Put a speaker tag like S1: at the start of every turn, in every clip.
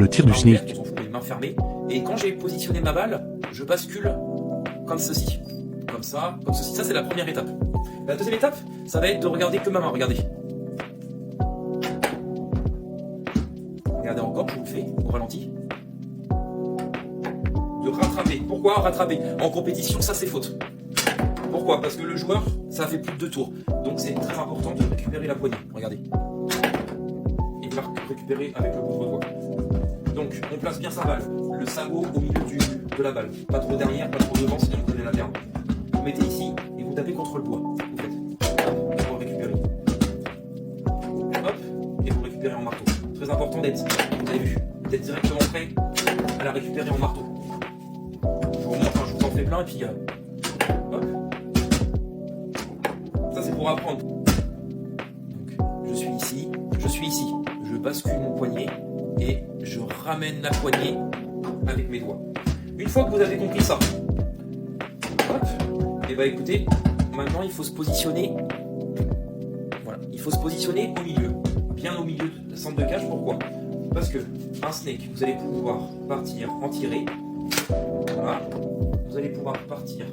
S1: Le tir du sneak.
S2: On s'en fout, les mains fermées. Et quand j'ai positionné ma balle, je bascule comme ceci. Comme ça, comme ceci. Ça, c'est la première étape. La deuxième étape, ça va être de regarder que ma main. Regardez. Regardez encore, je vous le fais au ralenti. De rattraper. Pourquoi rattraper? En compétition, ça c'est faute. Pourquoi? Parce que le joueur, ça fait plus de 2 tours. Donc c'est très important de récupérer la poignée. Regardez. Et de la récupérer avec le contre-doigt. Donc on place bien sa balle. Le sabot au milieu de la balle. Pas trop derrière, pas trop devant, sinon vous allez la perdre. Vous mettez ici et vous tapez contre le bois. Vous faites. Hop, et vous récupérez. Hop, et vous récupérez en marteau. Très important d'être, vous avez vu, d'être directement prêt à la récupérer en marteau. Je vous remontre, je vous en fais plein et puis hop. Ça c'est pour apprendre. Donc je suis ici, je bascule mon poignet et je ramène la poignée avec mes doigts. Une fois que vous avez compris ça, hop, et bah écoutez, maintenant il faut se positionner. Voilà, il faut se positionner au milieu, bien au milieu de centre de cage. Pourquoi? Parce que un snake, vous allez pouvoir partir en tirer. Voilà, vous allez pouvoir partir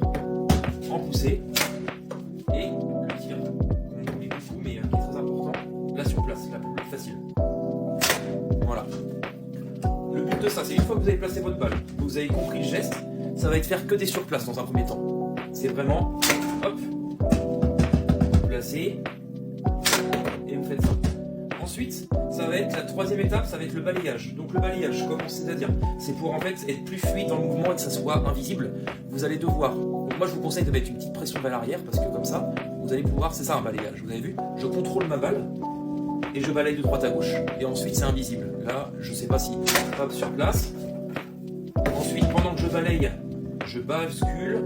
S2: en pousser et le tir qu'on oublie beaucoup mais qui est très important, là sur place, la plus facile. Voilà. Le but de ça, c'est une fois que vous avez placé votre balle, vous avez compris le geste, ça va être faire que des surplaces dans un premier temps. C'est vraiment, hop, vous placez et vous faites ça. Ensuite, ça va être la troisième étape, ça va être le balayage. Donc le balayage, comment c'est-à-dire? C'est pour en fait être plus fluide dans le mouvement et que ça soit invisible. Vous allez devoir, donc moi je vous conseille de mettre une petite pression vers l'arrière parce que comme ça, vous allez pouvoir, c'est ça un balayage, vous avez vu? Je contrôle ma balle et je balaye de droite à gauche. Et ensuite c'est invisible. Là, je sais pas si, hop, sur place. Ensuite, pendant que je balaye, je bascule.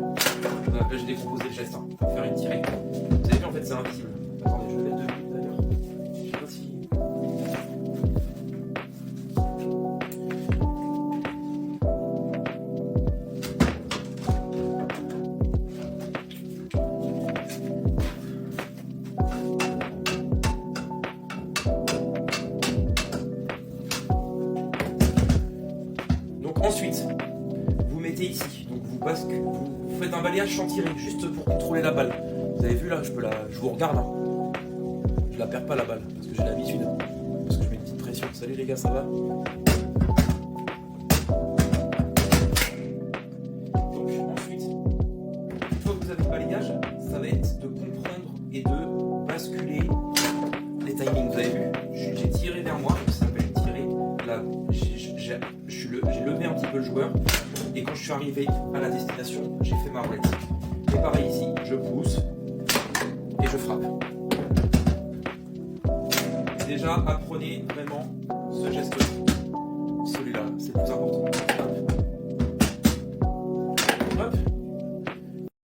S2: Là, j'ai décomposé le geste, pour faire une tirée. Vous avez vu, en fait, c'est invisible. Attendez, je vais mettre 2 minutes d'ailleurs. Je sais pas si... Ensuite, vous mettez ici, donc vous faites un balayage sans tirer, juste pour contrôler la balle. Vous avez vu là, je vous regarde, je la perds pas la balle, parce que j'ai l'habitude, parce que je mets une petite pression. Salut les gars, ça va? Donc ensuite, une fois que vous avez le balayage, ça va être de comprendre et de basculer les timings. Vous avez vu, j'ai tiré vers moi, ça s'appelle tirer. Là, j'ai levé un petit peu le joueur et quand je suis arrivé à la destination, j'ai fait ma roulette. Et pareil ici, je pousse et je frappe. Déjà, apprenez vraiment ce geste-là. Celui-là, c'est le plus important.